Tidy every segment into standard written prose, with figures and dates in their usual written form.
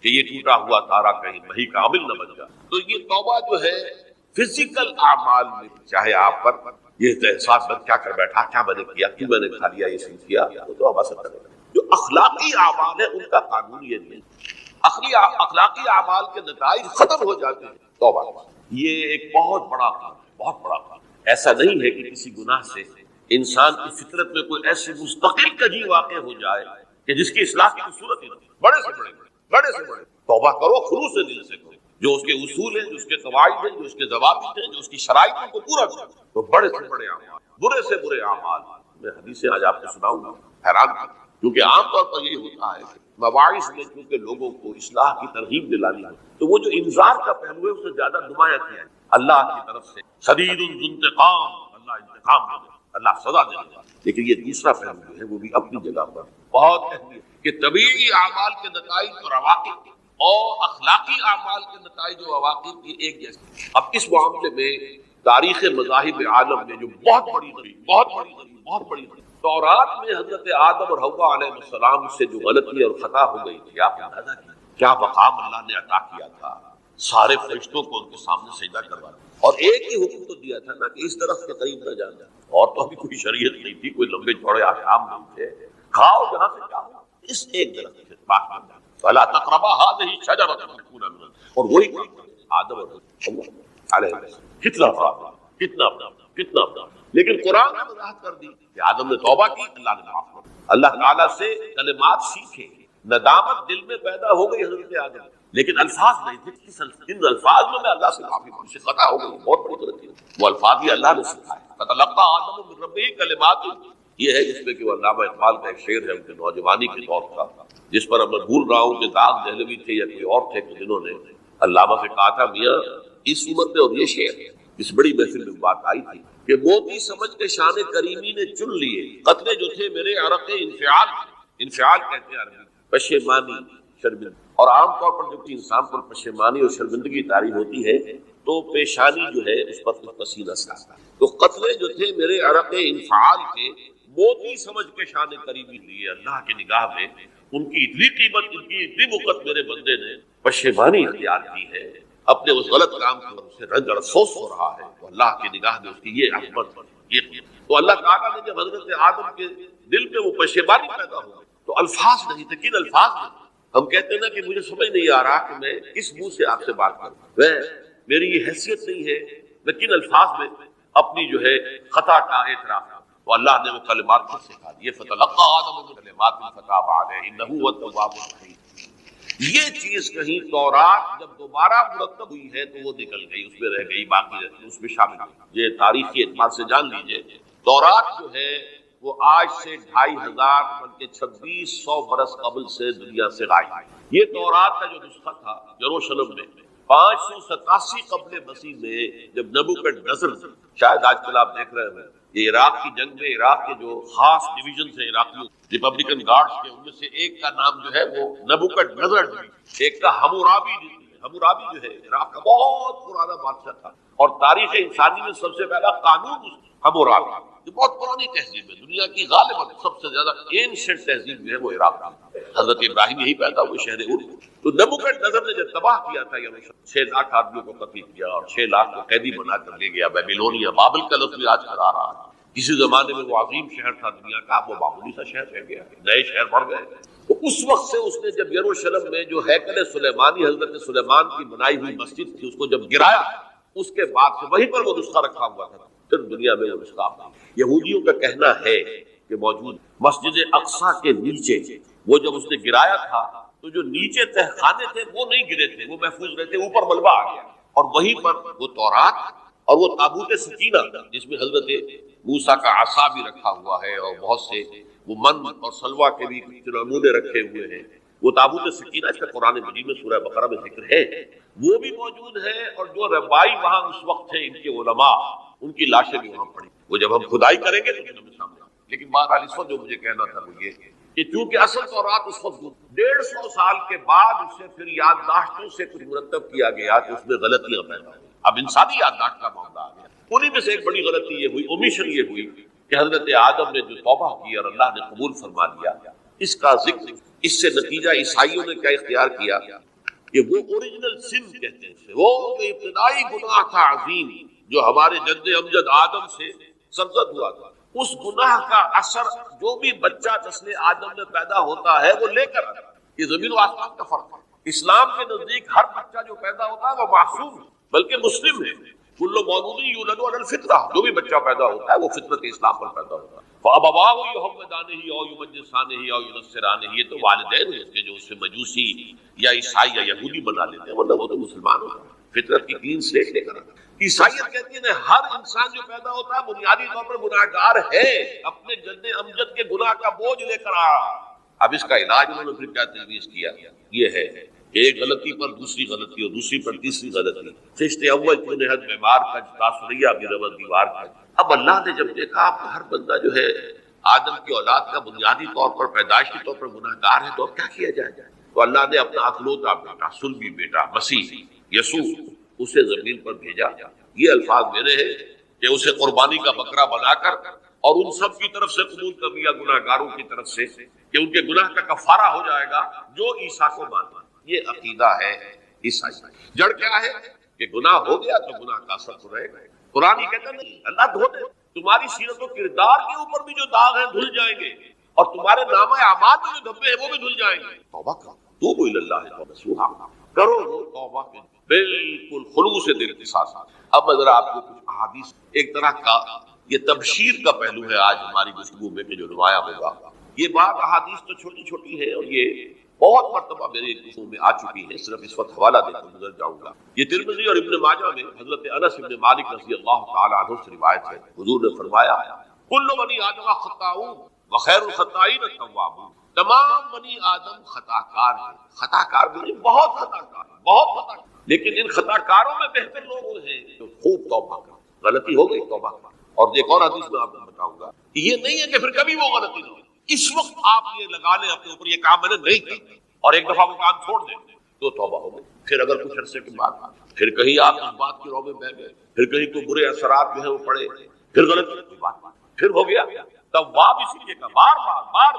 کہ یہ ٹوٹا ہوا تارا کہیں وہی کامل نہ بن جائے۔ تو یہ توبہ جو ہے فزیکل اعمال میں، چاہے آپ پر یہ احساس بن کیا کر بیٹھا، کیا میں نے کیا، کیوں میں نے کھا لیا، یہ سن کیا، وہ تو اب اثر کرے گا۔ جو اخلاقی اعمال ہے ان کا قانون یہ نہیں، اخلاقی اعمال کے نتائج ختم ہو جاتے ہیں توبہ۔ یہ ایک بہت بڑا کام ہے، بہت بڑا کام۔ ایسا نہیں ہے کہ کسی گناہ سے انسان کی فطرت میں کوئی ایسی مستقل کجی واقع ہو جائے کہ جس کی اصلاح کی صورت ہی نہیں۔ بڑے سے بڑے توبہ کرو، خلوص دل سے کرو، جو اس کے اصول ہیں، جو اس کے قواعد ہیں، جو اس کے ضوابط ہیں، جو اس کی شرائط ہیں کو پورا کرو۔ تو بڑے سے بڑے اعمال، برے سے برے اعمال، میں حدیثیں آج آپ کو سناؤں گا، حیران کروں، کیونکہ عام طور پر یہی ہوتا ہے کہ مواعظ میں چونکہ لوگوں کو اصلاح کی ترغیب دلانی ہے تو وہ جو انذار کا پہلو ہے اسے زیادہ نمایاں کیا ہے اللہ کی طرف سے، شدید ذو انتقام، اللہ انتقام دے گا، اللہ سزا دے گا۔ لیکن یہ دوسرا پہلو جو ہے وہ بھی اپنی جگہ پر بہت اہمیت کہ طبیعی اعمال کے نتائج اور عواقب اور اخلاقی اعمال کے نتائج و عواقب کی ایک جیسے۔ اب اس معاملے میں تاریخ مذاہب عالم میں جو بہت بڑی تورات میں حضرت آدم اور حوا علیہ السلام سے جو غلطی اور خطا ہو گئی تھی، آپ نے اندازہ کیا کیا مقام اللہ نے عطا کیا تھا، سارے فرشتوں کو ان کے سامنے سجدہ کروا دیا، اور ایک ہی حکم تو دیا تھا نا کہ اس درخت کے قریب نہ جانا، اور تو ابھی کوئی شریعت نہیں تھی، کوئی لمبے چوڑے احکام نہیں تھے، کھاؤ جہاں سے چاہو، اس ایک درخت سے پاک بن جانا، فلا تقربا هذه الشجرة فتكونا من الظالمين۔ اور وہی کام آدم اور حوا علیہ السلام، کتنا لیکن قرآن نے وضاحت کر دی کہ آدم نے توبہ کی، اللہ نے معاف کر دیا، اللہ تعالیٰ سے کلمات سیکھے، ندامت دل میں پیدا ہو گئی حضرت آدم، لیکن الفاظ نہیں تھے، ان الفاظ میں اللہ سے معافی مانگی، خطا ہو گئی، بہت بڑی غلطی ہے، وہ الفاظ ہی اللہ نے سکھائے، فتلقى آدم من ربه کلمات، یہ ہے جس میں کہ وہ علامہ اقبال کا ایک شعر ہے ان کے نوجوانی کے دور کا، جس پر اب میں بھول رہا ہوں کہ داغ دہلوی تھے یا کوئی اور تھے کہ جنہوں نے علامہ سے کہا تھا میاں اس عمر میں، اور یہ شعر اس بڑی محفل میں بات آئی تھی کہ موتی سمجھ کے شان کریمی نے چن لیے قطرے جو تھے میرے عرق انفعال کہتے ہیں عربی، پشیمانی، شرمندگی، اور عام طور پر جب انسان پر پشیمانی اور شرمندگی طاری ہوتی ہے تو پیشانی جو ہے اس پر کچھ پسینہ سے آتا ہے، تو قطرے جو تھے میرے عرق انفعال کے موتی سمجھ کے شان کریمی لیے، اللہ کی نگاہ میں ان کی اتنی قیمت، ان کی اتنی وقت میرے بندے نے پشیمانی اختیار کی ہے، اپنے اس غلط کام کی وجہ سے رنج اور افسوس ہو رہا ہے، تو اللہ کی نگاہ میں اس کی یہ عظمت، یہ تو اللہ تعالیٰ نے جب حضرت آدم کے دل میں وہ پشیمانی پیدا ہو گئی تو الفاظ نہیں تھے، کن الفاظ میں ہم کہتے ہیں نا کہ مجھے سمجھ نہیں آ رہا کہ میں کس منہ سے آپ سے بات کروں، میری یہ حیثیت نہیں ہے، میں کن الفاظ میں اپنی جو ہے خطا کا اعتراف کروں، تو اللہ نے وہ کلمات خود سکھا دیے، فتلقى آدم من کلمات فتاب علیہ انہ هو التواب الرحیم۔ یہ چیز کہیں تورات جب دوبارہ مرتب ہوئی ہے تو وہ نکل گئی، اس میں رہ گئی، باقی اس میں شامل ہوئی۔ یہ تاریخی اعتبار سے جان لیجئے، تورات جو ہے وہ آج سے 2500 بلکہ 2600 برس قبل سے دنیا سے غائب ہے۔ یہ تورات کا جو نسخہ تھا یروشلم میں 587 قبل مسیح میں جب نبوکدنضر، شاید آج کل آپ دیکھ رہے ہیں یہ عراق کی جنگ میں عراق کے جو خاص ڈویژن ہیں عراقیوں ریپبلکن گارڈز کے، ان میں سے ایک کا نام جو ہے وہ نبوکدنضر ڈویژن، ایک کا حمورابی جو ہے عراق کا بہت پرانا بادشاہ تھا، اور تاریخ انسانی میں سب سے پہلا قانون حمورابی، یہ بہت پرانی تہذیب ہے، دنیا کی غالباً سب سے زیادہ اینشنٹ تہذیب جو ہے وہ عراق کی، حضرت ابراہیم یہی پیدا ہوئے شہر اردو۔ تو نبوکدنضر نے جب تباہ کیا تھا یروشلم، 6 لاکھ آدمیوں کو قتل کیا اور 6 لاکھ کو قیدی بنا کر لے گیا بیبیلونیا، بابل کا لفظ آج کل آ رہا ہے، کسی زمانے میں وہ عظیم شہر تھا دنیا کا، وہ معمولی سا شہر رہ گیا، نئے شہر بڑھ گئے۔ تو اس وقت سے اس نے جب یروشلم میں جو ہیکل سلیمانی حضرت سلیمان کی بنائی ہوئی مسجد تھی اس کو جب گرایا، اس کے بعد سے وہیں پر وہ نسخہ رکھا ہوا تھا، پھر دنیا میں وہ نسخہ آیا۔ یہودیوں کا کہنا ہے کہ موجود مسجد اقصیٰ کے نیچے وہ جب اس نے گرایا تھا تو جو نیچے تہخانے تھے وہ نہیں گرے تھے، وہ محفوظ رہتے، اوپر ملبہ آ گیا، اور وہیں پر وہ تورات اور وہ تابوت سکینہ جس میں حضرت موسیٰ کا عصا بھی رکھا ہوا ہے اور بہت سے وہ من اور سلوہ کے بھی نمونے رکھے ہوئے ہیں، وہ تابوت سکینہ اس کا قرآن مجید میں سورہ بقرہ میں ذکر ہے، وہ بھی موجود ہے، اور جو ربائی وہاں اس وقت تھے ان کے علماء، ان کی لاشیں بھی وہاں پڑی، وہ جب ہم کھدائی کریں گے تو ہمیں سامنے آئیں گے۔ لیکن بہرحال اس وقت جو مجھے کہنا تھا وہ یہ کہ چونکہ اصل تورات اس وقت 150 سال کے بعد اسے پھر یادداشتوں سے کچھ مرتب کیا گیا کہ اس میں غلطیاں پیدا ہوئی، اب انسانی یادداشت کا معاملہ آ گیا، انہی میں سے ایک بڑی غلطی یہ ہوئی، اومیشن یہ ہوئی کہ حضرت آدم نے جو توبہ کی اور اللہ نے قبول فرما لیا، اس کا ذکر، اس سے نتیجہ عیسائیوں نے کیا اختیار کیا یہ وہ اوریجنل سن کہتے ہیں اسے، وہ ابتدائی گناہ تھا عظیم جو ہمارے جد امجد آدم سے سرزد ہوا تھا. اس گناہ کا اثر جو بھی بچہ نسل آدم میں پیدا ہوتا ہے وہ لے کر آتا ہے. یہ زمین و آسمان کا فرق ہے. اسلام کے نزدیک ہر بچہ جو پیدا ہوتا ہے وہ معصوم ہے بلکہ مسلم ہے. کل مولود یولد علی الفطرہ، جو بھی بچہ پیدا ہوتا ہے وہ فطرت اسلام پر پیدا ہوتا ہے. فابواہ یحودانہ او یمجسانہ او ینصرانہ، یہ تو والدین ہیں کہ جو اسے مجوسی یا عیسائی یا یہودی بنا لیتے ہیں، ورنہ وہ تو مسلمان ہوتا ہے، فطرت کی کلین سلیٹ لے کر آتا ہے. عیسائیت کہتی ہے ہر انسان جو پیدا ہوتا ہے بنیادی طور پر گناہگار ہے، اپنے جد امجد کے گناہ کا بوجھ لے کر آ. اب اس کا علاج انہوں نے پھر کیا تجویز کیا، یہ ہے کہ ایک غلطی پر دوسری غلطی اور دوسری پر تیسری غلطی. خشت اول تو نہد بیمار کج تاثریہ بھی رود دیوار کج. اب اللہ نے جب دیکھا اب ہر بندہ جو ہے آدم کی اولاد کا بنیادی طور پر پیدائشی طور پر گناہگار ہے، تو اب کیا کیا جائے؟ تو اللہ نے اپنا اکلوتا بیٹا، سلبی بیٹا مسیح یسوع اسے زمین پر بھیجا. یہ الفاظ میرے ہیں کہ اسے قربانی کا بکرا بنا کر اور ان سب کی طرف سے قبول کر لیا، گناہگاروں کی طرف سے، کہ ان کے گناہ کا کفارہ ہو جائے گا جو عیسیٰ کو مانا. یہ عقیدہ ہے عیسائی. جڑ کیا ہے کہ گناہ ہو گیا تو گناہ کا اثر تو رہے گا. قرآن یہ کہتا نہیں اللہ دھو دے، تمہاری سیرت و کردار کے اوپر بھی جو داغ ہیں دھل جائیں گے اور تمہارے نامہ اعمال میں جو دھبے ہیں وہ بھی دھل جائیں گے. توبہ کرو، توبوا الی اللہ توبہ نصوحا، کرو وہ توبہ کے بالکل خلوص دل کے ساتھ. اب میں ذرا آپ کو کچھ احادیث، ایک طرح کا یہ تبشیر کا پہلو ہے آج ہماری گفتگو میں کہ جو نمایاں ہوگا. یہ بات احادیث تو چھوٹی چھوٹی ہے اور یہ بہت مرتبہ میرے گفتگو میں آ چکی ہے، صرف اس وقت حوالہ دے کر گزر جاؤں گا. یہ ترمذی اور ابن ماجہ میں حضرت انس بن مالک رضی اللہ تعالی عنہ سے روایت ہے. حضور نے فرمایا کل بنی آدم خطاؤون وخیر الخطائین التوابون. تمام بنی آدم خطا کار ہیں. خطا کار بھی نہیں، بہت خطا کار ہیں، بہت خطا کار. لیکن ان خطا کاروں میں بہتر لوگ وہ ہیں جو خوب توبہ کریں. غلطی ہو گئی توبہ کریں. اور ایک اور حدیث میں آپ کو بتاؤں گا کہ یہ نہیں ہے کہ پھر کبھی وہ غلطی نہ ہو. اس وقت آپ یہ لگا لیں اپنے اوپر یہ کام میں نے نہیں کیا اور ایک دفعہ وہ کام چھوڑ دیں تو توبہ ہو گئی. پھر اگر کچھ عرصے کے بعد پھر کہیں آپ اس بات کی رو میں بہ گئے، پھر کہیں کوئی برے اثرات جو ہے وہ پڑے، پھر غلطی بات پھر ہو گیا، تب واپ اسی لیے کا بار بار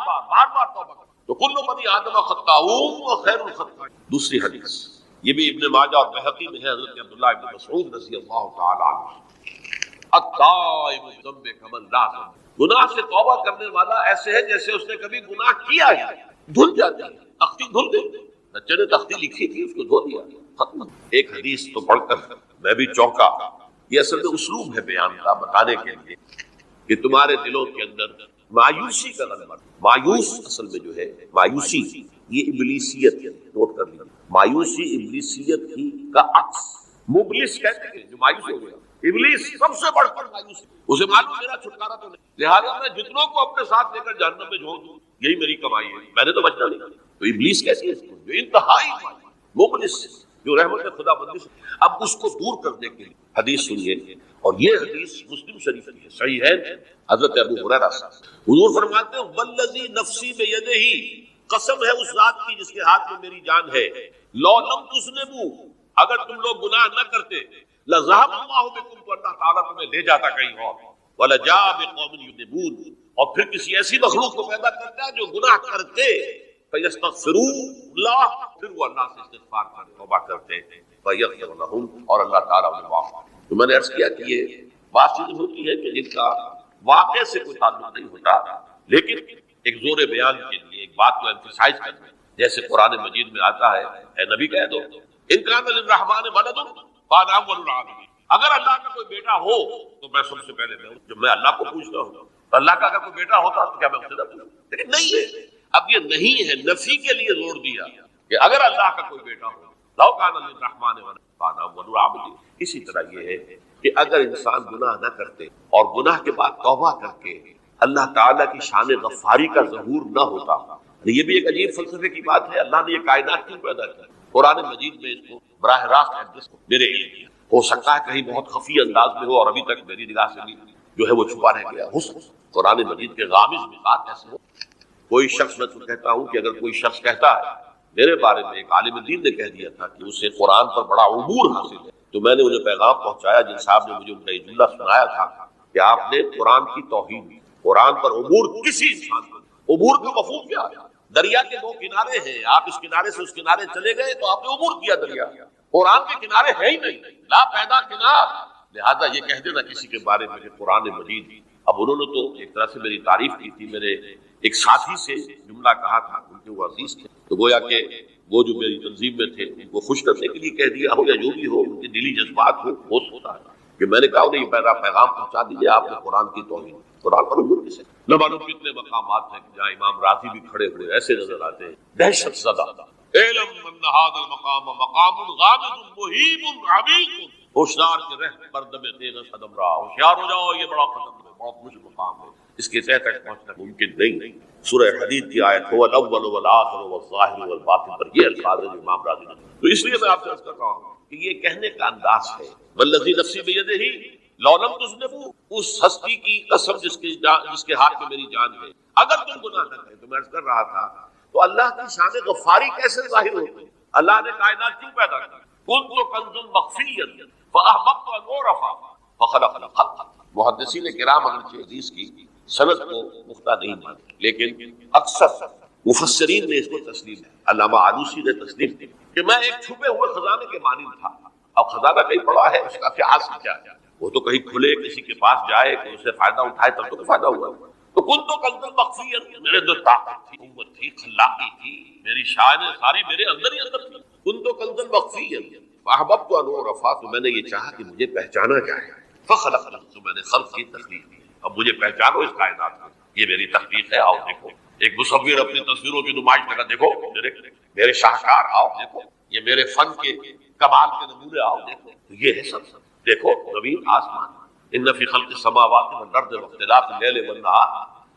توبہ کرو. تو کل بنی آدم خطاؤون وخیر الخطائین. دوسری حدیث یہ بھی ابن ماجہ اور بہقی میں ہے، حضرت عبداللہ ابن مسعود رضی اللہ تعالی عنہ، التائب من ذنب کمن لا ذنب. گناہ سے توبہ کرنے والا ایسے ہے جیسے اس نے کبھی گناہ کیا ہی نہیں. دھل جاتی ہے تختی، دھل گئی. بچے نے تختی لکھی تھی اس کو دھو دیا، ختم. ایک حدیث تو پڑھ کر میں بھی چونکا. یہ اصل میں اسلوب ہے بیان کا، بتانے کے لیے کہ تمہارے دلوں کے اندر مایوسی کا غلبہ. مایوس اصل میں جو ہے مایوسی یہ ابلیسیت ہے، نوٹ کر لیجیے. مایوسی ابلیسیت کی کا عکس مبلس کہتے ہیں جو مایوس ہو گیا. ابلیس سب سے بڑھ کر مایوس ہے، اسے معلوم میرا چھٹکارا تو نہیں، لہٰذا میں جتنوں کو اپنے ساتھ لے کر جہنم میں جھونک دوں یہی میری کمائی ہے، میں نے تو بچنا نہیں. تو ابلیس کیسی ہے؟ جو انتہائی مبلس، جو رحمت خدا بندی سے. اب اس کو دور کرنے کے لیے حدیث سنیے، اور یہ حدیث مسلم شریف کی ہے، صحیح ہے. حضرت ابو ہریرہ سے حضور فرماتے ہیں والذی نفسی بیدہ، قسم ہے اس ذات کی جس کے ہاتھ میں میری جان ہے، لو لم تذنبوا، اگر تم لوگ گناہ نہ کرتے، لذهب اللہ بکم، تو اللہ تعالیٰ تمہیں لے جاتا کہیں اور، ولجاء بقوم یذنبون، اور پھر کسی ایسی مخلوق کو پیدا کرتا ہے جو گناہ کرتے، فیستغفرون اللہ، پھر وہ اللہ سے استغفار کرتے، توبہ کرتے، فیغفر لہم، اور اللہ تعالیٰ انہیں معاف کرتا. تو میں نے عرض کیا کہ یہ بات چیز ہوتی ہے کہ جن کا واقع سے کوئی تعلق نہیں ہوتا، لیکن ایک زور بیان کے لیے ایک بات کو ایمفیسائز کرنا، جیسے قرآن مجید میں آتا ہے اے نبی کہہ دو ان کان للرحمن ولد فانا اول العابدین، اگر اللہ کا کوئی بیٹا ہو تو میں سب سے پہلے جب میں اللہ کو پوچھتا ہوں تو اللہ کا اگر کوئی بیٹا ہوتا تو کیا میں اسے نہ پوچھوں؟ لیکن نہیں ہے. اب یہ نہیں ہے، نفی کے لیے زور دیا کہ اگر اللہ کا کوئی بیٹا ہو، لو کان للرحمن ولد فانا اول العابدین. اسی طرح یہ ہے کہ اگر انسان گناہ نہ کرتے اور گناہ کے بعد توبہ کر کے اللہ تعالیٰ کی شان غفاری کا ظہور نہ ہوتا. یہ بھی ایک عجیب فلسفے کی بات ہے. اللہ نے یہ کائنات کیوں پیدا کی؟ قرآن مجید میں اس کو براہ راست ایڈریس میرے علم کیا. ہو سکتا ہے کہیں بہت خفی انداز میں ہو اور ابھی تک میری نگاہ سے بھی جو ہے وہ چھپا رہ گیا. قرآن مجید کے غامض مقات ایسے ہو. کوئی شخص، میں تو کہتا ہوں کہ اگر کوئی شخص کہتا ہے، میرے بارے میں ایک عالم دین نے کہہ دیا تھا کہ اسے قرآن پر بڑا عبور حاصل ہے، تو میں نے انہیں پیغام پہنچایا جن صاحب نے مجھے ان کا جملہ سنایا تھا کہ آپ نے قرآن کی توہین کی. قرآن پر عبور کسی انسان کو، عبور کا مفہوم کیا ہے؟ دریا کے دو کنارے ہیں، آپ اس کنارے سے اس کنارے چلے گئے تو آپ نے عبور کیا دریا۔ قرآن کے کنارے ہے ہی نہیں، لا پیدا کنار۔ لہذا یہ کہہ دینا کسی کے بارے میں کہ قرآن مجید، اب انہوں نے تو ایک طرح سے میری تعریف کی تھی، میرے ایک ساتھی سے جملہ کہا تھا، ان کے وہ عزیز تھے، تو گویا کہ وہ جو میری تنظیم میں تھے ان کو خوش کرنے کے لیے کہہ دیا ہو یا جو بھی ہو، ان کے دلی جذبات ہو سکتا ہے کہ میں نے کہا انہیں یہ میرا پیغام پہنچا دیجیے، آپ نے قرآن کی توہین، قرآن پر عبور کسے؟ نہ معلوم کتنے مقامات ہیں جہاں امام راضی بھی کھڑے ہوئے ایسے نظر آتے ہیں دہشت زدہ، اعلم ان هذا المقام مقام غامض مہیب عمیق، ہوشیار کے رہ پردم تیغ قدم رہا، ہوشیار ہو جاؤ، یہ بڑا خطرناک ہے، بہت مشکل مقام ہے، اس کے تہ تک پہنچنا ممکن نہیں۔ سورہ حدید کی آیت هو الاول والآخر والظاہر والباطن پر یہ الفاظ ہیں جو امام راضی نے، تو اس لیے میں آپ سے عرض کر رہا ہوں کہ یہ کہنے کا انداز ہے، والذی نفسی بیدہ لو لم تذنبوا، اس ہستی کی قسم جس کے ہاتھ میں میری جان ہے، اگر تم گناہ نہ کرے، تو میں عرض کر رہا تھا تو اللہ کی شان غفاری کیسے ظاہر ہوتی؟ اللہ نے کائنات کیوں پیدا کی؟ کنت کنز مخفیا فاحببت ان اعرف فخلق الخلق۔ محدثین کرام اگرچہ حدیث کی سند کو پختہ نہیں مانتے، لیکن اکثر مفسرین نے اس کو تسلیم ہے، علامہ آلوسی نے تسلیم کی کہ میں ایک چھپے ہوئے خزانے کے مانند تھا۔ اب خزانہ کہیں پڑا ہے، اس کا کیا حاصل کیا ہے؟ وہ تو کہیں کھلے کسی کے پاس جائے کہ اسے فائدہ اٹھائے تب تو فائدہ ہوا۔ تو کن تو کنز مخفیا، میرے اندر طاقت تھی، قوت تھی، خلاقی تھی، میری شان ساری میرے اندر ہی اندر تھی۔ کن تو کنز مخفیا فاحببت ان اعرف، تو میں نے یہ چاہا کہ مجھے پہچانا جائے، فخلقت، تو میں نے خلق کی تخلیق کی، اب مجھے پہچانو اس کائنات میں، یہ میری تخلیق ہے، آؤ دیکھو۔ ایک مصور اپنی تصویروں کی نمائش لگا، دیکھو میرے شاہکار، آؤ دیکھو، یہ میرے فن کے کمال کے نمونے، آؤ دیکھو، یہ ہے سب دیکھو، زمین آسمان، ان فی خلق السماوات والارض واختلاف اللیل والنہار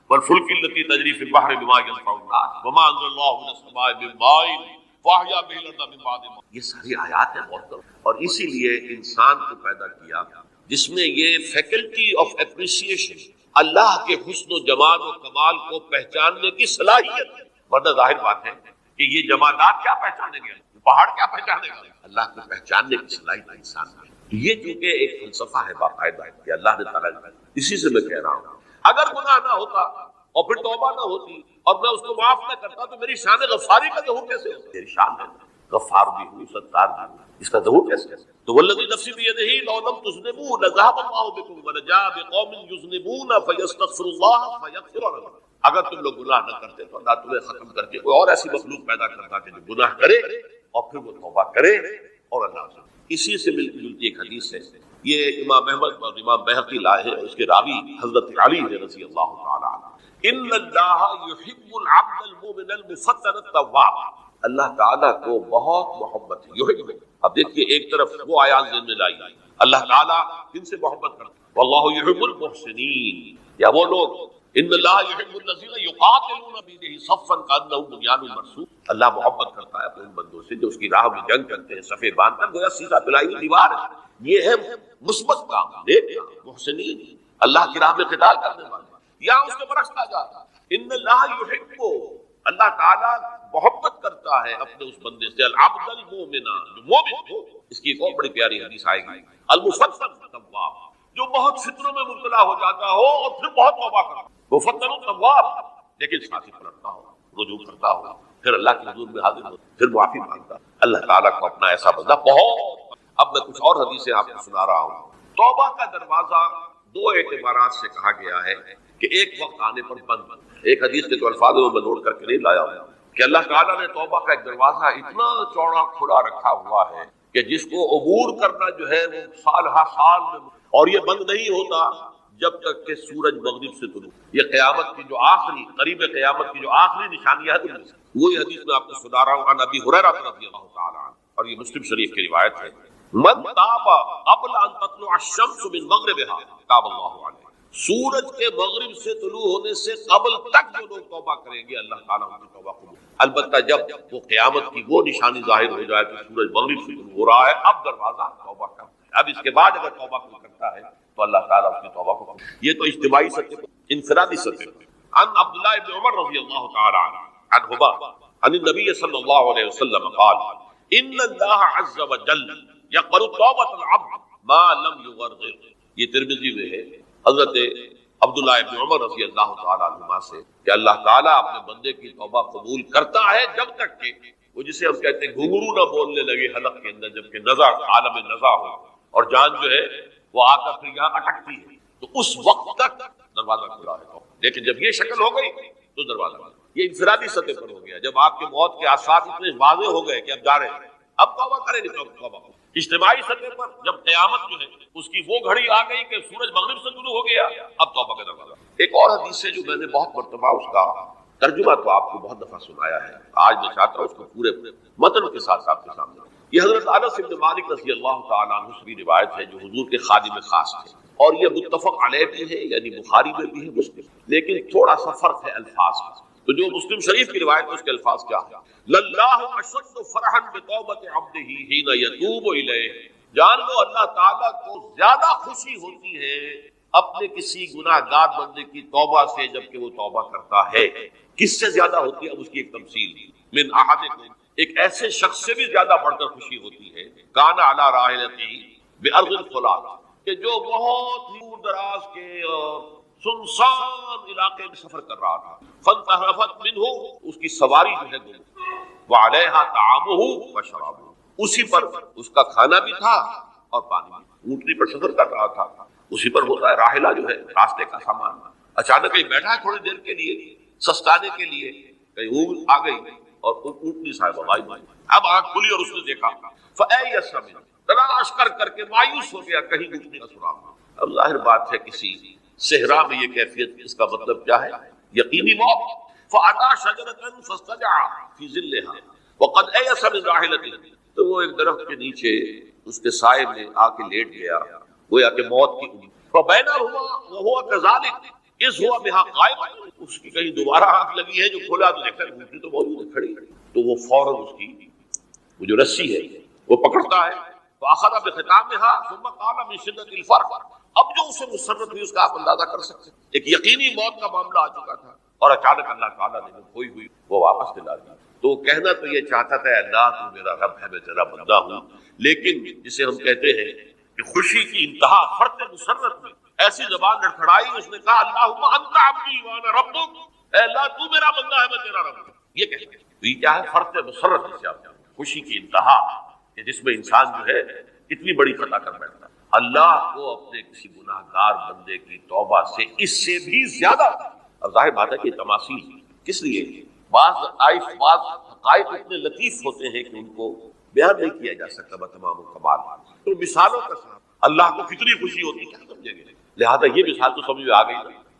والفلک التی تجری فی البحر بما ينفع الناس وما انزل اللہ من السماء من ماء فاحیا به الارض من بعد موتها۔ یہ ساری آیات ہیں محترم، اور اسی لیے انسان کو پیدا کیا جس میں یہ فیکلٹی آف اپریسیشن، اللہ کے حسن و جمال و کمال کو پہچاننے کی صلاحیت ہے، ورنہ ظاہر بات ہے کہ یہ جمادات کیا پہچانیں گے، پہاڑ کیا پہچانے گا؟ اللہ کو پہچاننے کی صلاحیت انسان ہے۔ یہ چونکہ ایک فلسفہ ہے باقاعدہ کہ اللہ نے تعالیٰ، اسی سے میں کہہ رہا ہوں اگر گناہ نہ ہوتا اور پھر توبہ نہ ہوتی اور میں اس کو معاف نہ کرتا تو میری شان غفاری کا ظہور کیسے ہوتا؟ میری شان ہے، غفار بھی ہوں، ستار بھی ہوں، اس کا ظہور کیسے؟ تو والذی نفسی بیدہ لو لم تذنبوا لذهب اللہ بکم ولجاء بقوم یذنبون فیستغفر اللہ فیغفر لهم۔ اگر تم لوگ گناہ نہ کرتے تو اللہ تمہیں ختم کر کے کوئی اور ایسی مخلوق پیدا کرتا کہ جو گناہ کرے اور پھر وہ توبہ کرے اور اللہ سے۔ اسی سے ملتی جلتی ایک حدیث ہے، یہ امام احمد اور امام بہقی لائے ہیں، اور اس کے راوی حضرت علی رضی اللہ تعالی عنہ، ان اللہ یحب العبد المؤمن المفتن التواب، اللہ تعالیٰ کو بہت محبت ہے، یحب۔ اب دیکھیے ایک طرف وہ آیات ذہن میں لائی، اللہ تعالیٰ کن سے محبت کرتا ہے؟ واللہ یحب المحسنین، یا وہ لوگ ان اللہ یحب الذین یقاتلون فی صفا کانہم بنیان مرصوص، اللہ محبت کرتا ہے اپنے ان بندوں سے جو اس کی راہ میں جنگ کرتے ہیں صفے باندھ کر، گویا سیدھا پلائی ہوئی دیوار ہے۔ یہ ہے مثبت کام، نیک کام، محسنین، اللہ کی راہ میں قتال کرنے والے۔ یا اس کے برعکس آ جاتا ان اللہ یحب، اللہ تعالیٰ محبت کرتا ہے اپنے اس بندے سے، العبد المؤمن، جو مومن ہو۔ اس کی ایک اور بڑی پیاری حدیث آئے گی، المفتن التواب، جو بہت فطروں میں مبتلا ہو جاتا ہو اور پھر بہت توبہ کرتا ہو، مفتن التواب، لیکن ساتھ ہی پلٹتا ہو، رجوع کرتا ہو، پھر اللہ کے حضور میں حاضر ہو، پھر معافی مانگتا۔ اللہ تعالیٰ کو اپنا ایسا بندہ بہت۔ اب میں کچھ اور حدیثیں آپ کو سنا رہا ہوں۔ توبہ کا دروازہ دو اعتبارات سے کہا گیا ہے کہ ایک وقت آنے پر بند۔ ایک حدیث کے تو الفاظ میں نوٹ کر کے نہیں لایا ہوں کہ اللہ تعالیٰ نے توبہ کا ایک دروازہ اتنا چوڑا کھلا رکھا ہوا ہے کہ جس کو عبور کرنا جو ہے وہ سال ہر سال میں، اور یہ بند نہیں ہوتا جب تک کہ سورج مغرب سے طلوع۔ یہ قیامت کی جو آخری، قریب قیامت کی جو آخری نشانیاں ہے، وہی حدیث میں آپ کو سنا رہا ہوں، عن ابی ہریرہ رضی اللہ تعالی عنہ، اور یہ مسلم شریف کی روایت ہے، من تاب قبل ان تطلع الشمس من مغربها تاب اللہ علیہ، سورج کے مغرب سے طلوع ہونے سے قبل تک جو لوگ توبہ کریں گے اللہ تعالیٰ ان کی توبہ قبول۔ البتہ جب وہ قیامت کی وہ نشانی ظاہر ہو جائے کہ سورج مغرب سے طلوع ہو رہا ہے، اب دروازہ توبہ کا، اب اس کے بعد اگر توبہ کوئی کرتا ہے تو اللہ تعالیٰ اس کی توبہ کو قبول۔ یہ تو اجتماعی سطح پر، انفرادی سطح پر۔ عن عبداللہ بن عمر رضی اللہ تعالی عنہما عن النبی صلی اللہ علیہ وسلم قال ان اللہ عز وجل يقبل توبۃ العبد ما لم يغرغر۔ یہ ترمذی میں ہے، حضرت عبداللہ ابن عمر رضی اللہ تعالیٰ عنہما سے کہ اللہ تعالیٰ اپنے بندے کی توبہ قبول کرتا ہے جب تک کہ وہ جسے ہم کہتے ہیں گھنگرو نہ بولنے لگے حلق کے اندر، جبکہ نزع عالم نزع ہو اور جان جو ہے وہ آ کر پھر یہاں اٹکتی ہے، تو اس وقت تک دروازہ کھلا ہے۔ لیکن جب یہ شکل ہو گئی تو دروازہ بند۔ یہ انفرادی سطح پر ہو گیا، جب آپ کے موت کے آثار اتنے واضح ہو گئے کہ اب جا رہے ہیں، اب توبہ کریں نہیں توبہ۔ اجتماعی سطح پر جب قیامت جو ہے اس کی وہ گھڑی آ گئی کہ سورج مغرب سے شروع ہو گیا، اب توبہ کا دروازہ۔ ایک اور حدیث ہے جو میں نے بہت مرتبہ اس کا ترجمہ تو آپ کو بہت دفعہ سنایا ہے، آج میں چاہتا ہوں اس کو پورے متن کے ساتھ آپ کے سامنے۔ یہ حضرت انس بن مالک رضی اللہ تعالیٰ عنہ سے روایت ہے جو حضور کے خادم خاص تھے، اور یہ متفق علیہ بھی ہے، یعنی بخاری میں بھی ہے مسلم، لیکن تھوڑا سا فرق ہے الفاظ میں۔ تو جو مسلم شریف کی روایت ہے اس کے الفاظ کیا ہے؟ للہ اشد فرحا بتوبۃ عبدہ حین یتوب الیہ، جان لو اللہ تعالیٰ کو زیادہ خوشی ہوتی ہے اپنے کسی گناہ گار بندے کی توبہ سے جبکہ وہ توبہ کرتا ہے۔ کس سے زیادہ ہوتی ہے؟ اب اس کی ایک تمثیل، من احدکم، ایک ایسے شخص سے بھی زیادہ بڑھ کر خوشی ہوتی ہے کان علی راحلتہ بارض الفلات، کہ جو بہت دور دراز کے سنسان علاقے میں سفر کر رہا تھا، فانتحرفت منہ، اس کی سواری جو ہے گم، وعلیہا طعامہ وشرابہ، اسی پر اس کا کھانا بھی تھا اور پانی بھی، اونٹنی پر سفر کر رہا تھا، اسی پر ہوتا ہے راحلہ جو ہے راستے کا سامان۔ اچانک کہیں بیٹھا ہے تھوڑی دیر کے لیے سستانے کے لیے، کہیں اونٹ آ گئی اور اونٹنی صاحب غائب ہوئی۔ اب آنکھ کھلی اور اس نے دیکھا، فَأَيَّسَ مِنْهُ، تلاش کر کر کے مایوس ہو گیا، کہیں اونٹنی کا سراغ۔ اب ظاہر بات ہے کسی صحرا میں یہ کیفیت، اس کا مطلب کیا ہے؟ یقینی موت۔ فَأَتَىٰ شَجَرَةً فَاسْتَجَعَ فِي ظِلِّهَا وَقَدْ أَيَسَ مِنْ رَاحِلَتِهِ، تو وہ ایک درخت کے نیچے اس کے سائے میں آ کے لیٹ گیا، گویا کہ موت کی امید۔ فَبَيْنَهُمَا وَهُوَ كَذَلِكَ إِذْ هُوَ بِهَا قَائِمٌ، اس کی کہیں دوبارہ آنکھ لگی ہے، جو کھولا تو دیکھا اونٹنی تو موجود ہے کھڑی، تو وہ فوراً اس کی وہ جو رسی ہے وہ پکڑتا ہے، فَأَخَذَ بِخِتَامِهَا ثُمَّ قَالَ مِن شِدَّةِ الْفَرْحِ، اب جو اسے مسرت ہوئی اس کا آپ اندازہ کر سکتے ہیں، ایک یقینی موت کا معاملہ آ چکا تھا اور اچانک اللہ تعالیٰ نے وہ کھوئی ہوئی وہ واپس دلا دی۔ تو کہنا تو یہ چاہتا تھا اللہ تو میرا رب ہے، میں تیرا بندہ ہوں، لیکن جسے ہم کہتے ہیں کہ خوشی کی انتہا فرط مسرت میں ایسی زبان لڑکھڑائی، اس نے کہا اللہم انت عبدی وانا ربک، اے اللہ تو میرا بندہ ہے میں تیرا رب ہوں۔ یہ کہتے ہیں تو یہ کیا ہے؟ فرط مسرت جسے آپ کہتے ہیں، خوشی کی انتہا کہ جس میں انسان جو ہے اتنی بڑی خطا کر بیٹھتا ہے۔ اللہ کو اپنے کسی گناہ گار بندے کی توبہ سے اس سے بھی زیادہ، اب ظاہر بات ہے کہ تماثیل کس لیے؟ بعض حقائق اتنے لطیف ہوتے ہیں کہ ان کو بیان نہیں کیا جا سکتا بتمام کمال، تو مثالوں کا ساتھ اللہ کو کتنی خوشی ہوتی کیا سمجھیں گے؟ لہذا یہ مثال تو سمجھ میں آ گئی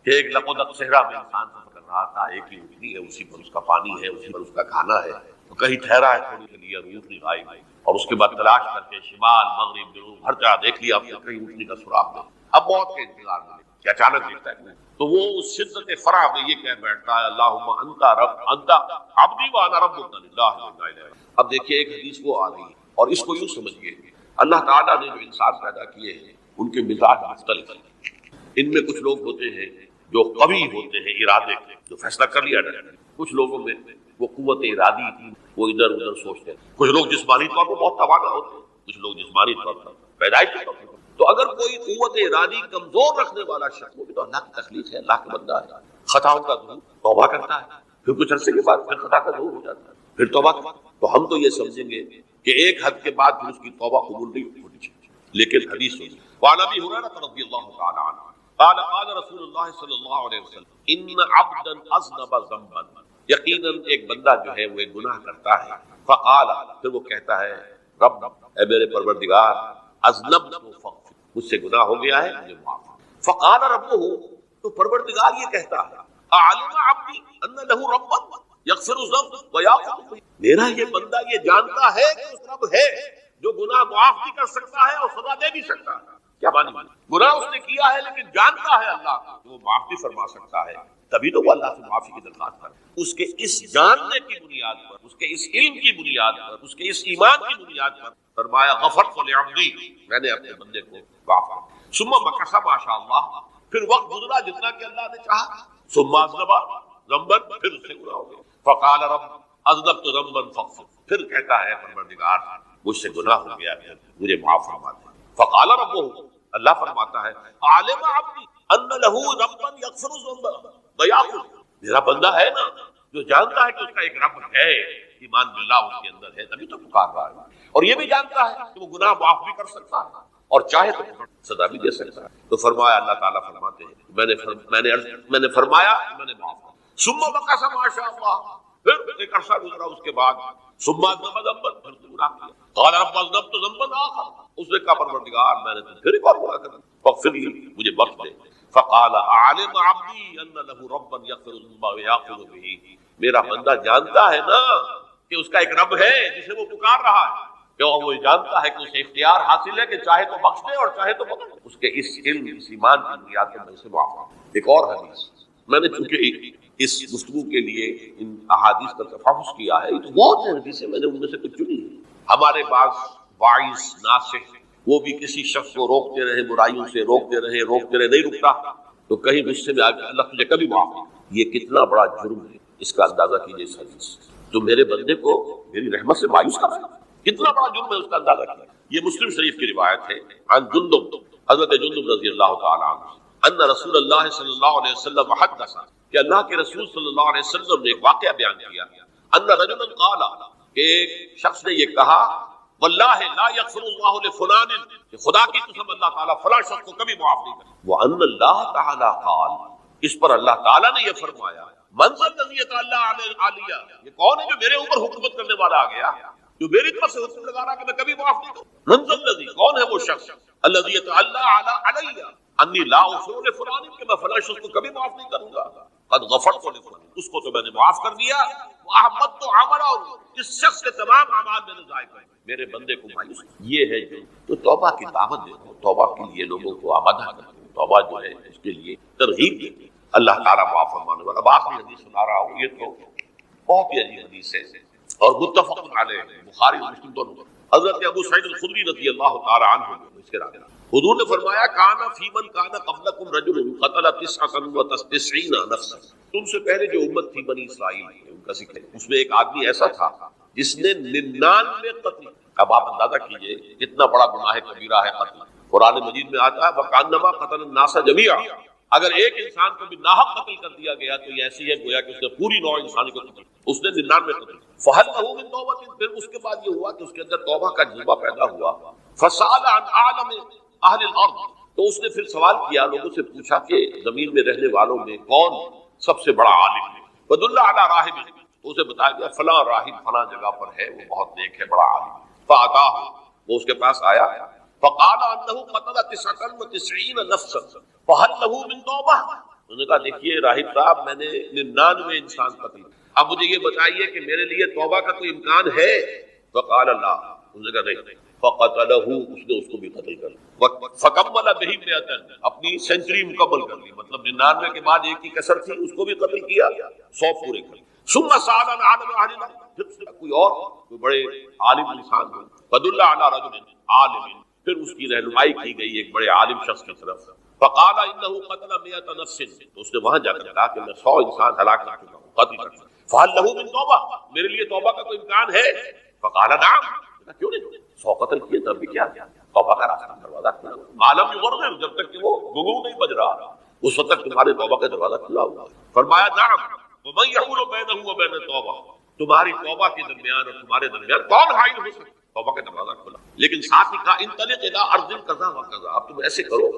کہ ایک لقودق صحرا میں انسان سفر کر رہا تھا، ایک ہی اونٹنی ہے، اسی پر اس کا پانی ہے، اسی پر اس کا کھانا ہے، تو کہیں ٹھہرا ہے تھوڑی کے لیے، اونٹنی غائب ہے، اور اس کے بعد تلاش کر کے شمال مغرب جنوب ہر جگہ دیکھ لیا، کہیں اونٹنی کا سراغ نہیں، اب موت کے انتظار میں کہ اچانک دیکھتا ہے تو وہ اس شدت فرح میں یہ کہہ بیٹھتا ہے اللہم انت رب انت عبدی وانا ربک لا الہ الا انت۔ اب دیکھیے ایک حدیث وہ آ رہی ہے اور اس کو یوں سمجھیے، اللہ تعالیٰ نے جو انسان پیدا کیے ہیں ان کے مزاج مختلف ہیں۔ ان میں کچھ لوگ ہوتے ہیں جو قوی ہوتے ہیں ارادے کے، جو فیصلہ کر لیا جائے، کچھ لوگوں میں وہ قوت ارادی تھی، وہ ادھر ادھر سوچتے ہیں، کچھ لوگ جسمانی طور پر بہت توانا ہوتے ہیں، کچھ لوگ جسمانی طور پر پیدائشی طور پر۔ تو اگر کوئی قوت ارادی کمزور رکھنے والا شخص، وہ بھی تو اللہ کی تخلیق ہے، اللہ کا بندہ ہے، خطاؤں کا ظہور، توبہ کرتا ہے، پھر کچھ عرصے کے بعد پھر خطا کا ظہور ہو جاتا ہے، پھر توبہ کرتا ہے، تو ہم تو یہ سمجھیں گے کہ ایک حد کے بعد پھر اس کی توبہ قبول نہیں ہونی چاہیے۔ لیکن حدیث سنیے، وعن ابی ہریرہ رضی اللہ تعالی عنہ قال قال رسول اللہ صلی اللہ علیہ وسلم ان عبدا اذنب ذنبا، یقیناً ایک بندہ جو ہے وہ ایک گناہ کرتا ہے، فقال، پھر وہ کہتا ہے رب، اے میرے پروردگار، اذنبت فاغفر، مجھ سے گناہ ہو گیا ہے مجھے معاف۔ فقال ربہ، تو پروردگار یہ کہتا ہے اعلم عبدی ان له ربا یغفر الذنب ویغفر، میرا یہ بندہ یہ جانتا ہے کہ اس رب ہے جو گناہ معاف بھی کر سکتا ہے اور سزا دے بھی سکتا ہے۔ کیا معنی؟ گناہ اس نے کیا ہے لیکن جانتا ہے اللہ کو وہ معاف بھی فرما سکتا ہے، تبھی تو وہ اللہ سے معافی کی درخواست کرے۔ اس کے اس جاننے کی بنیاد پر، اس کے اس علم کی بنیاد پر، اس کے اس ایمان کی بنیاد پر فرمایا غفرت لعبدی، میں نے اپنے بندے کو معاف کیا۔ ثم مکث ما شاء اللہ، پھر وقت گزرا جتنا کہ اللہ نے چاہا، ثم اذنب ذنبا، پھر اس سے گناہ ہو گیا، فقال رب اذنبت ذنبا فاغفر، پھر کہتا ہے پروردگار مجھ سے گناہ ہو گیا ہے مجھے معاف فرما دے۔ فقال ربہ، اللہ فرماتا ہے عالم عبدی ان لہ ربا یغفر الذنب ویأخذ، میرا بندہ ہے نا جو جانتا ہے کہ اس کا ایک رب ہے، ایمان باللہ اس کے اندر ہے، تبھی تو پکار رہا ہے، اور یہ بھی جانتا ہے کہ وہ گناہ معاف بھی کر سکتا ہے اور چاہے تو سزا بھی دے سکتا ہے۔ تو فرمایا، اللہ تعالیٰ فرماتے ہیں میں نے فرمایا میں نے معاف کیا، ثم مکث ما شاء اللہ، پھر ایک عرصہ گزرا اس کے بعد، ثم اذنب ذنبا، پھر گناہ کیا، قال رب اذنبت ذنبا آخر، اس نے کہا پروردگار میں نے تو پھر ایک اور گناہ کر دیا، فاغفر لی، مجھے بخش دے۔ فقال اعلم عبدی ان له ربا یغفر الذنوب ویأخذ به، میرا بندہ جانتا ہے نا کہ اس کا ایک رب ہے جسے وہ پکار رہا ہے، کہ وہ جانتا ہے کہ اسے اختیار حاصل ہے کہ چاہے تو بخش دے اور چاہے تو پکڑ۔ اس کے اس علم، اس ایمان کی بنیاد پر میں اسے معاف کروں۔ ایک اور حدیث، میں نے چونکہ اس گفتگو کے لیے ان احادیث کا تفحص کیا ہے، تو بہت ہیں حدیثیں، میں نے ان میں سے کچھ چنی ہے۔ ہمارے بعض واعظ ناصح وہ بھی کسی شخص کو روکتے رہے، برائیوں سے روکتے رہے، نہیں رکتا، تو کہیں غصے میں آ کے اللہ تجھے کبھی معاف نہیں۔ یہ کتنا بڑا جرم ہے، اس کا اندازہ کیجیے اس حدیث سے، جو میرے بندے کو میری رحمت سے مایوس کر رہا ہے، کتنا بڑا جرم ہے، اس کا اندازہ کیا۔ یہ مسلم شریف کی روایت ہے، عن جندب، حضرت جندب رضی اللہ تعالی عنہ، ان رسول اللہ صلی اللہ علیہ وسلم حدث، کہ اللہ کے رسول صلی اللہ علیہ وسلم نے ایک واقعہ بیان کیا، ان رجلا قال، کہ ایک شخص نے یہ کہا، واللہ لا یغفر اللہ لفلان، کہ خدا کی قسم اللہ تعالیٰ فلاں شخص کو کبھی معاف نہیں کرتا، وان اللہ تعالی قال، اس پر اللہ تعالیٰ نے یہ فرمایا، من ذا الذی یتعالی علیہ، یہ کون ہے جو میرے اوپر حکومت کرنے والا آ گیا، جو میری طرف سے حکم لگا رہا کہ میں کبھی معاف نہیں کروں۔ من ذا الذی، کون ہے وہ شخص، الذی یتعالی علیہ انی لا اغفر لفلان، کہ میں فلاں شخص کو کبھی معاف نہیں کروں گا، قد غفرت لفلان، اس کو تو میں نے معاف کر دیا، واحبطت عملہ، اس شخص کے تمام اعمال میں نے ضائع کر دیے، میرے بندے کو مایوس۔ یہ ہے جو تو توبہ کی دعوت دیتے، توبہ کے لیے لوگوں کو آمادہ کرتے، توبہ جو ہے اس کے لیے ترغیب دیتے، اللہ تعالیٰ معاف فرمانے والا۔ اب آخری حدیث سنا رہا ہوں، یہ تو بہت ہی عجیب حدیث ہے اور متفق علیہ، بخاری اور مسلم دونوں۔ حضرت ابو سعید الخدری رضی اللہ تعالی عنہ اس کے راوی، حضور نے فرمایا، کانا فی من کانا قبلکم رجل قتل 99 نفسا، تم سے پہلے جو امت تھی بنی اسرائیل، ان کا ذکر ہے، اس میں ایک آدمی ایسا تھا جس نے 99 قتل۔ اب آپ اندازہ کیجئے کتنا بڑا گناہ کبیرہ ہے قتل۔ قرآن مجید میں آتا ہے وَكَأَنَّمَا قَتَلَ النَّاسَ جَمِيعًا، اگر ایک انسان کو بھی ناحق قتل کر دیا گیا تو یہ ایسی ہے گویا کہ اس نے پوری نوع انسانی کو قتل، اس نے 99 قتل۔ فَهَلْ لَهُ مِن تَوْبَةٍ، پھر اس کے بعد یہ ہوا کہ اس کے اندر توبہ کا جذبہ پیدا ہوا۔ فَسَأَلَ عَنْ أَعْلَمِ أَهْلِ الْأَرْضِ، تو اس نے پھر سوال کیا، لوگوں سے پوچھا کہ زمین میں رہنے والوں میں کون سب سے بڑا عالم ہے۔ فَدُلَّ عَلَىٰ رَاهِبٍ، تو اسے بتایا گیا فلاں راہب فلاں جگہ پر ہے، وہ بہت نیک ہے، بڑا عالم۔ فَأَتَاهُ، وہ اس کے پاس آیا، فَقَالَ أَنَّهُ قَتَلَ 99 نَفْسًا فَهَلْ لَهُ مِن تَوْبَةٍ، انہوں نے کہا دیکھیے راہب صاحب، میں نے 99 انسان قتل، اب مجھے یہ بتائیے کہ میرے لیے توبہ کا کوئی امکان ہے؟ فقال لا، انہوں نے کہا نہیں۔ فقتلہ، اس نے اس کو بھی قتل کر لیا۔ فکمل بہ 100، اپنی سینچری مکمل کر لی، مطلب 99 کے بعد ایک کی کسر تھی، اس کو بھی قتل کیا، 100 پورے کر لیے۔ ثم سأل عن عالم اہل الارض، پھر کوئی اور کوئی بڑے عالم انسان ہو، فدل علی رجل عالم، پھر اس کی رہنمائی کی گئی ایک بڑے عالم شخص کی طرف۔ فقال انه قتل 100 نفس، تو اس نے وہاں جا کر کہا کہ میں 100 انسان ہلاک کر چکا ہوں، قتل کر چکا ہوں۔ فهل له من توبہ، میرے لیے توبہ کا کوئی امکان ہے؟ فقال نعم، کیوں نہیں، 100 قتل کیے تب بھی کیا توبہ کا راستہ دروازہ کھلا، عالم یغرر، جب تک کہ وہ گنگنو نہیں بج رہا اس وقت تک تمہارے توبہ کا دروازہ کھلا ہوا۔ فرمایا نعم، ومن يحول بينه وبين التوبہ، تمہاری توبہ کے درمیان اور تمہارے درمیان کون حائل ہو سکتا؟ توبہ کا دروازہ کھلا، لیکن ساتھ ہی کہا انطلق الى ارض كذا وكذا، اب تم ایسے کرو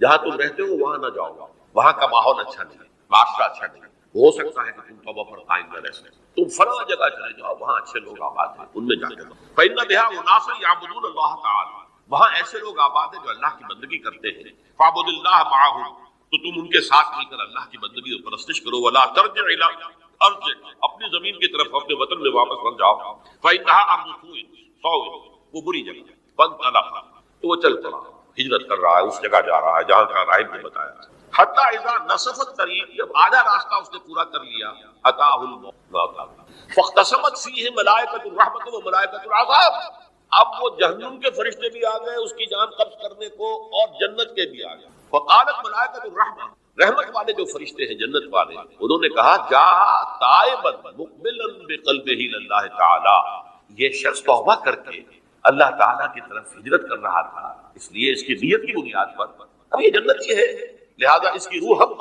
جہاں تم رہتے ہو وہاں نہ جاؤ، وہاں کا ماحول اچھا نہیں، معاشرہ اچھا نہیں، ہو سکتا ہے کہ تم توبہ پر قائم نہ رہ سکے، تم فلاں جگہ چلے جاؤ، وہاں اچھے لوگ آباد ہیں، ان میں جا کے رہو۔ فإن بها أناسا يعبدون الله تعالی، وہاں ایسے لوگ آباد ہیں جو اللہ کی بندگی کرتے ہیں، فاعبد اللہ معهم، تو تم ان کے ساتھ مل کر اللہ کی بندگی اور پرستش کرو، ولا ترجع الى ارضک، اپنی زمین کی طرف اپنے وطن میں واپس نہ جاؤ، فإنها أرض سوء، وہ بری جگہ، فانطلق، تو وہ چل پڑا، ہجرت کر رہا ہے، اس جگہ جا رہا ہے جہاں کا راہب نے بتایا۔ حتی اذا نصف الطریق، جب آدھا راستہ اس نے پورا کر لیا، اتاہ الموت فاختصمت فیہ ملائکۃ الرحمۃ و ملائکۃ العذاب، اب وہ جہنم کے فرشتے بھی آ گئے اس کی جان قبض کرنے کو، اور جنت کے بھی آ گئے۔ فقالت ملائکۃ الرحمہ، رحمت والے جو فرشتے ہیں جنت والے، انہوں نے کہا جا تائبا مقبلا بقلبہ للہ تعالی، یہ شخص توبہ کر کے اللہ تعالیٰ کی طرف ہجرت کر رہا تھا، اس لیے اس کی نیت کی بنیاد پر اب یہ جنتی ہے، لہذا اس کی روح ہم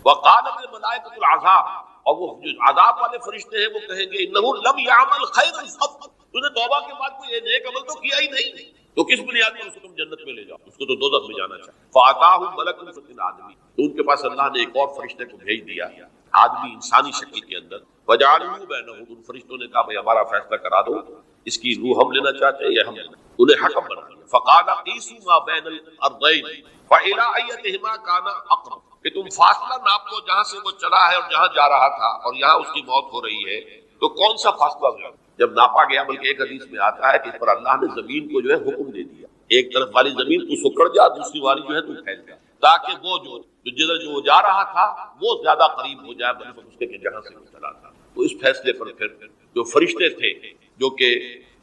وقالت الملائکۃ العذاب، اور وہ جو عذاب والے فرشتے ہیں وہ کہیں گے انہ لم یعمل خیرا قط، تو نے توبہ کے بعد کوئی نیک عمل تو کیا ہی نہیں، تو کس بنیاد پر اس کو تم جنت میں لے جاؤ، اس کو تو دوزخ میں جانا چاہیے۔ فاتاہ ملک فی آدمی، تو ان کے پاس اللہ نے ایک اور فرشتے کو بھیج دیا آدمی انسانی شکل کے اندر، وجعلوا بینہم، ان فرشتوں نے کہا بھئی ہمارا فیصلہ کرا دو، اس کی روح ہم لینا چاہتے ہیں یا ہم لینا، انہیں حکم بنا دیا۔ فقال قیسوا ما بین الارضین فإلی ایتہما کان اقرب، کہ تم فاصلہ ناپ لو جہاں سے وہ چلا ہے اور جہاں جا رہا تھا اور یہاں اس کی موت ہو رہی ہے، تو کون سا فاصلہ ہوا جب ناپا گیا؟ بلکہ ایک حدیث میں آتا ہے کہ اس پر اللہ نے زمین کو جو ہے حکم دے دیا، ایک طرف والی زمین تو سکڑ جا، دوسری والی جو ہے تو پھیل جا، تاکہ وہ جدھر جو جا رہا تھا وہ زیادہ قریب ہو جائے بنسبت اس کے کہ جہاں سے وہ چلا تھا۔ تو اس فیصلے پر پھر جو فرشتے تھے جو کہ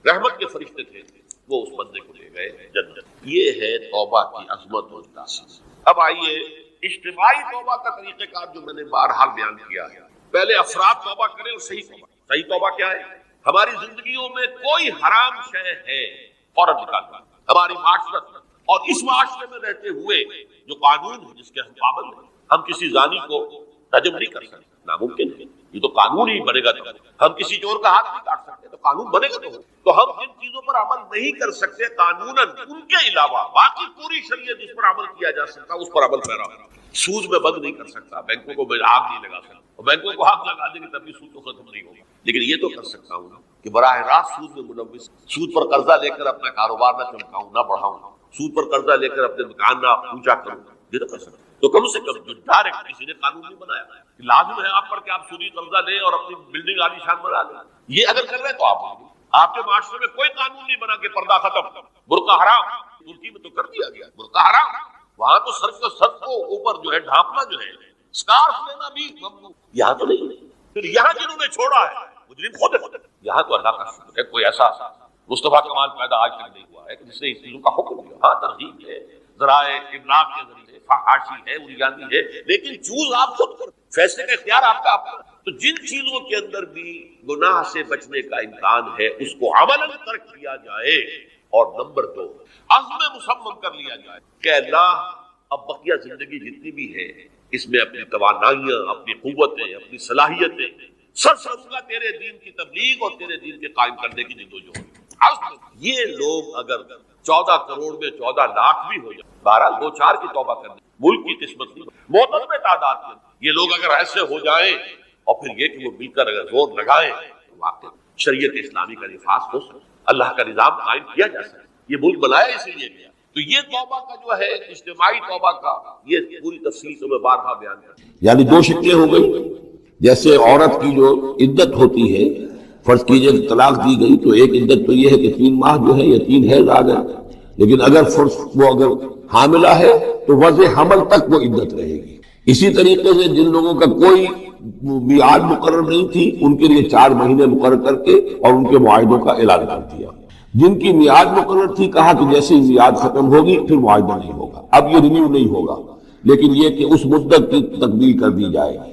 رحمت کے فرشتے تھے وہ اس بندے کو لے گئے جنت۔ یہ ہے توبہ کی عظمت اور تاثیر۔ اب آئیے اجتماعی توبہ کا طریقہ کار جو میں نے بہرحال بیان کیا ہے۔ پہلے افراد توبہ کریں اور صحیح توبہ۔ صحیح توبہ کیا ہے؟ ہماری زندگیوں میں کوئی حرام شے ہے فوراً نکالنا، ہماری معاشرت میں اور اس معاشرے میں رہتے ہوئے جو قانون ہے جس کے ہم پابند ہیں، ہم کسی زانی کو رجم نہیں کر سکتے، ناممکن ہے، یہ تو قانون ہی بنے گا۔ تو ہم کسی چور کا ہاتھ نہیں کاٹ سکتے، تو قانون بنے گا۔ تو ہم جن چیزوں پر عمل نہیں کر سکتے قانوناً، ان کے علاوہ باقی پوری شریعت جس پر عمل کیا جا سکتا اس پر عمل پیرا ہوگا۔ سود میں بند نہیں کر سکتا، بینکوں کو میں آگ نہیں لگا سکتا، اور بینکوں کو آگ لگا دیں گے تب بھی سود تو ختم نہیں ہوگا، لیکن یہ تو کر سکتا ہوں کہ براہ راست سود میں ملوث، سود پر قرضہ لے کر اپنا کاروبار نہ چمکاؤں، نہ بڑھاؤں، سود پر قرضہ لے کر اپنے مکان نہ اونچا کروں، یہ تو کر سکتا ہوں۔ تو کم سے کم جو ڈائریکٹ کسی نے قانون نہیں بنایا کہ لازم ہے آپ پر کہ آپ سودی قرضہ لیں اور اپنی بلڈنگ عالی شان بنا لیں، یہ اگر کر رہے ہیں تو آپ کے معاشرے میں کوئی قانون نہیں بنا کہ پردہ ختم، برقع حرام، ترکی میں تو کر دیا گیا برقع حرام، وہاں تو سر کو اوپر جو ہے ڈھانپنا جو ہے، اسکارف لینا بھی ممنوع، یہاں تو نہیں۔ پھر یہاں جنہوں نے چھوڑا ہے مجرم خود ہے، یہاں تو اللہ کا شکر ہے کوئی ایسا مصطفیٰ کمال پیدا آج تک نہیں ہوا ہے کہ جس نے اس چیزوں کا حکم دیا۔ ہاں ترغیب ہے، ذرائع ابلاغ کے ذریعے، فحاشی ہے، اریانی ہے، لیکن چوز آپ خود کریں، فیصلے کا اختیار آپ کا آپ کا۔ تو جن چیزوں کے اندر بھی گناہ سے بچنے کا امکان ہے اس کو عملاً ترک کیا جائے، اور نمبر 2 عزم مصمم کر لیا جائے کہ اللہ اب بقیہ زندگی جتنی بھی ہے اس میں اپنی توانائیاں، اپنی قوتیں، اپنی صلاحیتیں سر کروں گا تیرے دین کی تبلیغ اور تیرے دین کے قائم کرنے کی جدوجہد۔ یہ لوگ اگر 14 کروڑ میں 14 لاکھ بھی ہو جائے، بہرحال 2-4 کی توبہ کرنے، ملک کی قسمت نہیں، معتدل تعداد میں یہ لوگ اگر ایسے ہو جائیں اور پھر یہ کہ وہ مل کر اگر زور لگائیں تو واقعی شریعت اسلامی کا نفاذ ہو سکے، اللہ کا نظام قائم کیا جا سکے۔ یہ ملک بنایا اسی لیے گیا۔ تو یہ توبہ کا جو ہے اجتماعی توبہ کا یہ پوری تفصیل سے میں بارہا بیان کرتا ہوں۔ یعنی 2 شکلیں ہو گئی، جیسے عورت کی جو عدت ہوتی ہے، فرض کیجئے کہ طلاق دی گئی تو ایک عدت تو یہ ہے کہ 3 ماہ جو ہے یا 3 حیض آ گئے، لیکن اگر وہ اگر حاملہ ہے تو وضع حمل تک وہ عدت رہے گی۔ اسی طریقے سے جن لوگوں کا کوئی میعاد مقرر نہیں تھی ان کے لیے 4 مہینے مقرر کر کے اور ان کے معاہدوں کا اعلان کر دیا۔ جن کی میعاد مقرر تھی کہا کہ جیسے ہی میعاد ختم ہوگی پھر معاہدہ نہیں ہوگا، اب یہ رینیو نہیں ہوگا، لیکن یہ کہ اس مدت کی تکمیل کر دی جائے گی۔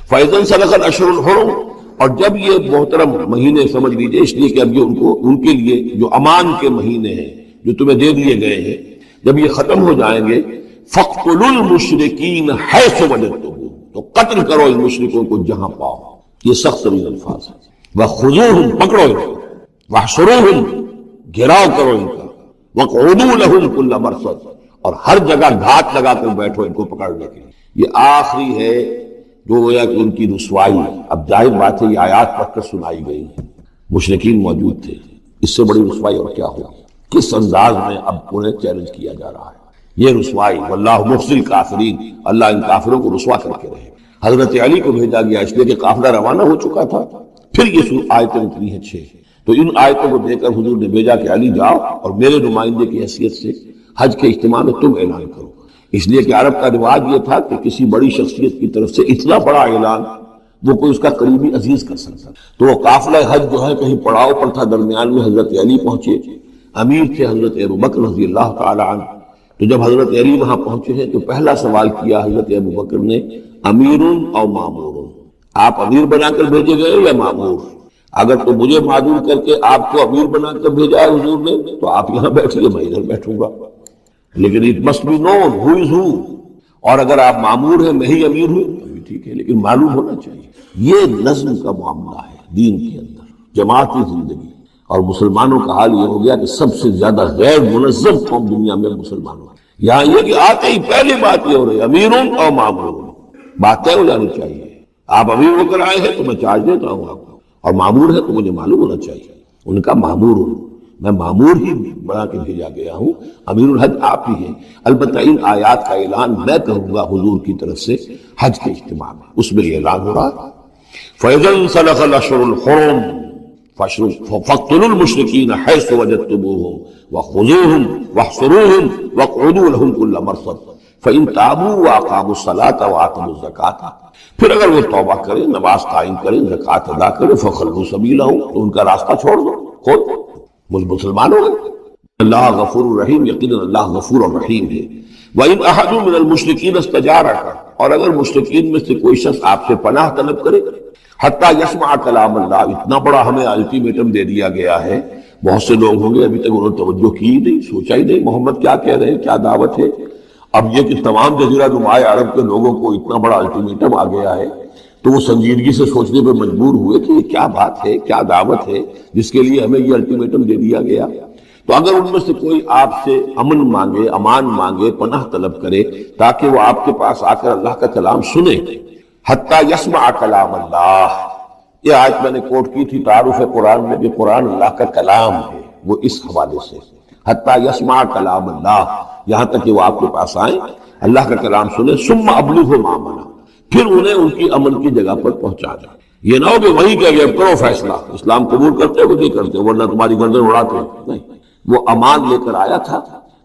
فَإِذَا انْسَلَخَ الْأَشْهُرُ الْحُرُمُ، اور جب یہ محترم مہینے سمجھ لیجئے، اس لیے کہ اب یہ ان کے لیے جو امان کے مہینے ہیں جو تمہیں دے دیے گئے ہیں، جب یہ ختم ہو جائیں گے، فَاقْتُلُوا الْمُشْرِكِينَ حَيْثُ وَجَدتُّمُوهُمْ، تو قتل کرو ان مشرکوں کو جہاں پاؤ۔ یہ سخت ترین الفاظ ہیں۔ وَخُذُوهُمْ، پکڑو ان کو، وَاحْصُرُوهُمْ، گھراؤ کرو ان کا، وَاقْعُدُوا لَهُمْ كُلَّ مَرْصَدٍ، اور ہر جگہ گھات لگا کر بیٹھو ان کو پکڑنے کے لیے۔ یہ آخری ہے جو گویا کہ ان کی رسوائی۔ اب ظاہر بات ہے یہ آیات پڑھ کر سنائی گئی ہیں، مشرکین موجود تھے، اس سے بڑی رسوائی اور کیا ہوگی؟ کس انداز میں اب انہیں چیلنج کیا جا رہا ہے، یہ رسوائی۔ واللہ مخزی الکافرین، اللہ ان کافروں کو رسوا کر کے رہے۔ حضرت علی کو بھیجا گیا اس لیے کہ قافلہ روانہ ہو چکا تھا، پھر یہ آیتیں اتری ہیں 6، تو ان آیتوں کو دے کر حضور نے بھیجا کہ علی جاؤ اور میرے نمائندے کی حیثیت سے حج کے اجتماع میں تم اعلان کرو، اس لیے کہ عرب کا رواج یہ تھا کہ کسی بڑی شخصیت کی طرف سے اتنا بڑا اعلان وہ کوئی اس کا قریبی عزیز کر سکتا۔ تو وہ قافلہ حج جو ہے کہیں پڑاؤ پر تھا، درمیان میں حضرت علی پہنچے، امیر تھے حضرت ابوبکر رضی اللہ تعالی عنہ۔ تو جب حضرت علی وہاں پہنچے ہیں تو پہلا سوال کیا حضرت ابوبکر نے، امیر او مامور، آپ امیر بنا کر بھیجے گئے یا مامور؟ اگر تو مجھے معذور کر کے آپ کو امیر بنا کر بھیجا ہے حضور نے تو آپ یہاں بیٹھیے، میں ادھر بیٹھوں گا، لیکن it must be known who is who، اور اگر آپ معمور ہیں میں ہی امیر ہوں تو بھی ٹھیک ہے، لیکن معلوم ہونا چاہیے۔ یہ نظم کا معاملہ ہے دین کے اندر، جماعتی زندگی۔ اور مسلمانوں کا حال یہ ہو گیا کہ سب سے زیادہ غیر منظم قوم دنیا میں مسلمانوں ہیں۔ یہاں یہ کہ آتے ہی پہلی بات یہ ہو رہی ہے امیروں اور معموروں، بات طے ہو جانی چاہیے۔ آپ امیر ہو کر آئے ہیں تو میں چارج دیتا ہوں آپ کو، اور معمور ہے تو مجھے معلوم ہونا چاہیے۔ ان کا معمور ہوں، میں معمور ہی بنا کے بھیجا گیا ہوں، امیر الحج آپ ہی ہیں۔ البتہ ان آیات کا اعلان میں کروں گا حضور کی طرف سے حج کے اجتماع میں، اس میں یہ اعلان ہو رہا ہے فَإِذَا انسَلَخَ الْأَشْهُرُ الْحُرُمُ فَاقْتُلُوا الْمُشْرِكِينَ حَيْثُ وَجَدتُّمُوهُمْ وَخُذُوهُمْ وَاحْصُرُوهُمْ وَاقْعُدُوا لَهُمْ كُلَّ مَرْصَدٍ فَإِن تَابُوا وَأَقَامُوا الصَّلَاةَ وَآتَوُا الزَّكَاةَ، پھر اگر وہ توبہ کریں، نماز قائم کریں، زکوٰۃ ادا کریں، فَخَلُّوا سَبِيلَهُمْ، تو ان کا راستہ چھوڑ دو، کھول دو، مجھ مسلمان ہو گئے۔ اللہ غفور الرحیم، یقیناً اللہ غفور الرحیم ہے۔ وَإِنْ أَحَدٌ مِّنَ الْمُشْرِكِينَ اسْتَجَارَكَ، اور اگر مشرکین میں سے کوئی شخص آپ سے پناہ طلب کرے، حتیٰ یسمع کلام اللہ، اتنا بڑا ہمیں الٹیمیٹم دے دیا گیا ہے۔ بہت سے لوگ ہوں گے ابھی تک انہوں نے توجہ کی ہی نہیں، سوچا ہی نہیں محمد کیا کہہ رہے ہیں، کیا دعوت ہے۔ اب یہ کہ تمام جزیرہ نمایاں عرب کے لوگوں کو اتنا بڑا الٹیمیٹم آ گیا ہے تو وہ سنجیدگی سے سوچنے پہ مجبور ہوئے کہ یہ کیا بات ہے، کیا دعوت ہے جس کے لیے ہمیں یہ الٹیمیٹم دے دیا گیا۔ تو اگر ان میں سے کوئی آپ سے امن مانگے، امان مانگے، پناہ طلب کرے تاکہ وہ آپ کے پاس آ کر اللہ کا کلام سنے، حتیٰ یسمع کلام اللہ، یہ آیت میں نے کوٹ کی تھی تعارف قرآن میں کہ قرآن اللہ کا کلام ہے، وہ اس حوالے سے حتیٰ یسمع کلام اللہ، یہاں تک کہ وہ آپ کے پاس آئیں، اللہ کا کلام سنیں، ثم ابلغہ مأمنہ، پھر انہیں ان کی امن کی جگہ پر پہنچا دیں۔ یہ نہ ہو کہ وہی کہ اب کرو فیصلہ، اسلام قبول کرتے ہو نہیں کرتے ورنہ تمہاری گردن اڑاتے، نہیں، وہ امان لے کر آیا تھا،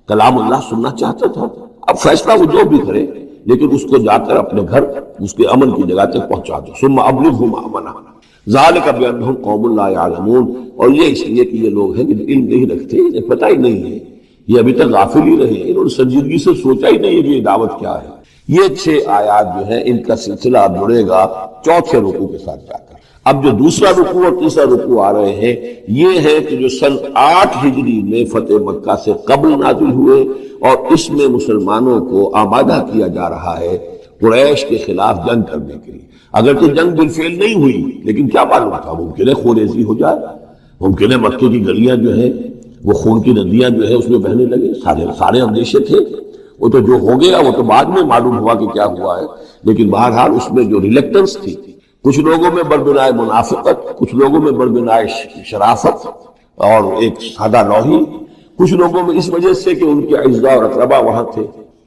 کلام اللہ سننا چاہتا تھا، اب فیصلہ وہ جو بھی کرے لیکن اس کو جا کر اپنے گھر اس کے امن کی جگہ تک پہنچا دو۔ ثم ابلغہ مأمنہ ذالک بانہم قوم لا یعلمون، اور یہ اس لیے کہ یہ لوگ ہیں کہ علم نہیں رکھتے، انہیں پتہ ہی نہیں ہے، یہ ابھی تک غافل ہی رہے، انہوں نے سنجیدگی سے سوچا ہی نہیں ہے کہ یہ دعوت کیا ہے۔ یہ 6 آیات جو ہیں ان کا سلسلہ اب جڑے گا چوتھے رکوع کے ساتھ جا کر۔ اب جو دوسرا رکوع اور تیسرا رکوع آ رہے ہیں یہ ہے کہ جو سن 8 ہجری میں فتح مکہ سے قبل نازل ہوئے، اور اس میں مسلمانوں کو آمادہ کیا جا رہا ہے قریش کے خلاف جنگ کرنے کے لیے۔ اگرچہ جنگ بالفعل نہیں ہوئی لیکن کیا معلوم تھا، ممکن ہے خون ریزی ہو جائے، ممکن ہے مکے کی گلیاں جو ہیں وہ خون کی ندیاں جو ہے اس میں بہنے لگے، سارے اندیشے تھے۔ وہ تو جو ہو گیا وہ تو بعد میں معلوم ہوا کہ کیا ہوا ہے، لیکن بہرحال اس میں جو ریلیکٹنس تھی، کچھ لوگوں میں بربنائے منافقت، کچھ لوگوں میں بربنائے شرافت اور ایک سادہ لوحی، کچھ لوگوں میں اس وجہ سے کہ ان کے اعزاء اور اقربا وہاں تھے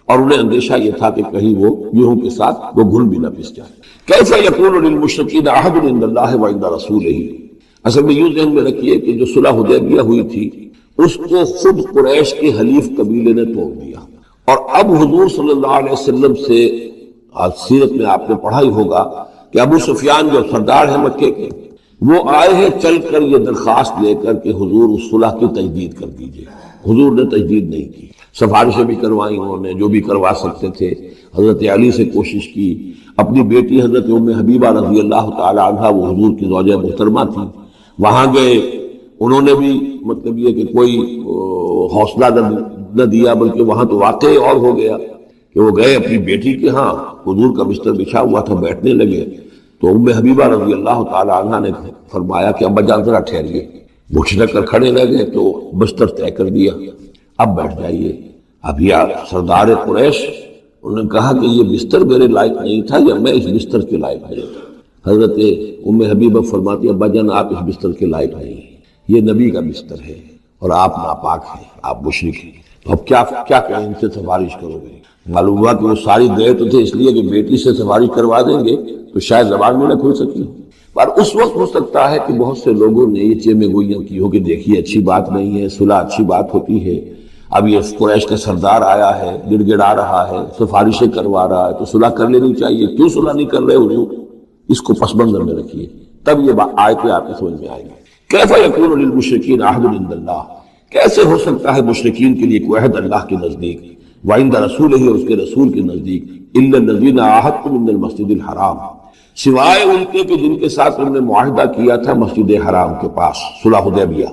اور انہیں اندیشہ یہ تھا کہ کہیں وہ گیہوں کے ساتھ وہ گھل بھی نہ پس جائے۔ کیسا یکون للمشرکین عہد عند اللہ وعند رسولہ، اصل میں یوں ذہن میں رکھیے کہ جو صلح حدیبیہ ہوئی تھی اس کو خود قریش کے حلیف قبیلے نے توڑ دیا، اور اب حضور صلی اللہ علیہ وسلم سے سیرت میں آپ نے پڑھا ہی ہوگا کہ ابو سفیان جو سردار ہیں مکے کے، وہ آئے ہیں چل کر یہ درخواست لے کر کہ حضور اس صلح کی تجدید کر دیجئے۔ حضور نے تجدید نہیں کی، سفارشیں بھی کروائی انہوں نے جو بھی کروا سکتے تھے، حضرت علی سے کوشش کی، اپنی بیٹی حضرت ام حبیبہ رضی اللہ تعالی عنہا وہ حضور کی زوجہ محترمہ تھی، وہاں گئے، انہوں نے بھی مطلب یہ کہ کوئی حوصلہ نہ دیا، بلکہ وہاں تو واقعی اور ہو گیا کہ وہ گئے اپنی بیٹی کے ہاں، حضور کا بستر بچھا ہوا تھا، بیٹھنے لگے تو ام حبیبہ رضی اللہ تعالی عنہا نے فرمایا کہ ابا جان ذرا ٹھہریے، بھوک لگ کر کھڑے رہ گئے تو بستر طے کر دیا، اب بیٹھ جائیے۔ اب یہ سردار قریش انہوں نے کہا کہ یہ بستر میرے لائق نہیں تھا یا میں اس بستر کے لائق نہیں تھا۔ حضرت ام حبیبہ فرماتی ابا جان آپ اس بستر کے لائق نہیں ہیں، یہ نبی کا بستر ہے اور آپ ناپاک ہیں، آپ مشرک ہیں، تو اب کیا کہیں، ان سے سفارش کرو گے؟ معلوم ہوا کہ وہ ساری گئے تو تھے اس لیے کہ بیٹی سے سفارش کروا دیں گے تو شاید زبان میں نہ کھل سکی، پر اس وقت ہو سکتا ہے کہ بہت سے لوگوں نے یہ چیمے گوئیاں کی ہو کہ دیکھیے اچھی بات نہیں ہے، صلح اچھی بات ہوتی ہے، اب یہ قریش کا سردار آیا ہے، گڑ گڑا رہا ہے، سفارشیں کروا رہا ہے، تو صلح کر لینی چاہیے، کیوں صلح نہیں کر رہے حضور؟ اس کو پس منظر میں رکھیے، تب یہ آیتیں آپ کی سمجھ میں آئیں گی۔ کیف یکون للمشرکین عہد عند اللہ، کیسے ہو سکتا ہے مشرکین کے لیے کوئی عہد اللہ کے نزدیک، وعند رسولہ اور اس کے رسول کے نزدیک، الا الذین عاہدتم من المسجد الحرام، سوائے ان کے کہ جن کے ساتھ تم نے معاہدہ کیا تھا مسجد حرام کے پاس صلح حدیبیہ،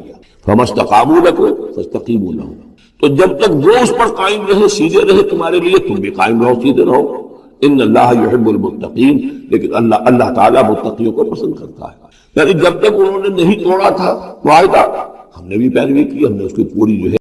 فما استقاموا لکم فاستقیموا لہم، تو جب تک وہ اس پر قائم رہے، سیدھے رہے تمہارے لیے، تم بھی قائم رہو، سیدھے رہو۔ ان اللہ یحب المتقین، لیکن اللہ تعالیٰ متقیوں کو پسند کرتا ہے۔ یعنی جب تک انہوں نے نہیں توڑا تھا معاہدہ، ہم نے بھی پیروی کی، ہم نے اس کی پوری جو ہے